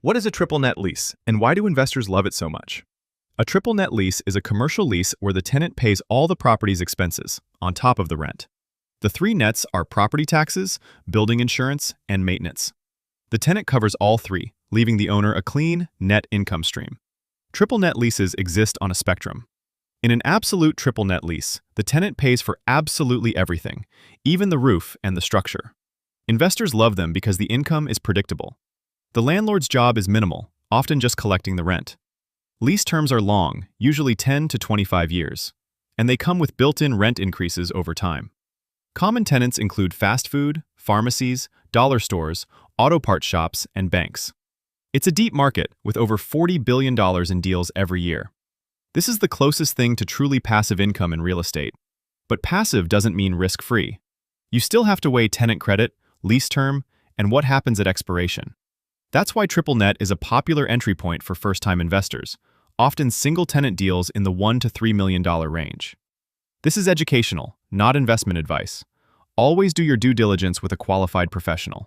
What is a triple net lease, and why do investors love it so much? A triple net lease is a commercial lease where the tenant pays all the property's expenses, on top of the rent. The three nets are property taxes, building insurance, and maintenance. The tenant covers all three, leaving the owner a clean, net income stream. Triple net leases exist on a spectrum. In an absolute triple net lease, the tenant pays for absolutely everything, even the roof and the structure. Investors love them because the income is predictable. The landlord's job is minimal, often just collecting the rent. Lease terms are long, usually 10 to 25 years, and they come with built-in rent increases over time. Common tenants include fast food, pharmacies, dollar stores, auto parts shops, and banks. It's a deep market with over $40 billion in deals every year. This is the closest thing to truly passive income in real estate. But passive doesn't mean risk-free. You still have to weigh tenant credit, lease term, and what happens at expiration. That's why triple net is a popular entry point for first-time investors, often single-tenant deals in the $1 to $3 million range. This is educational, not investment advice. Always do your due diligence with a qualified professional.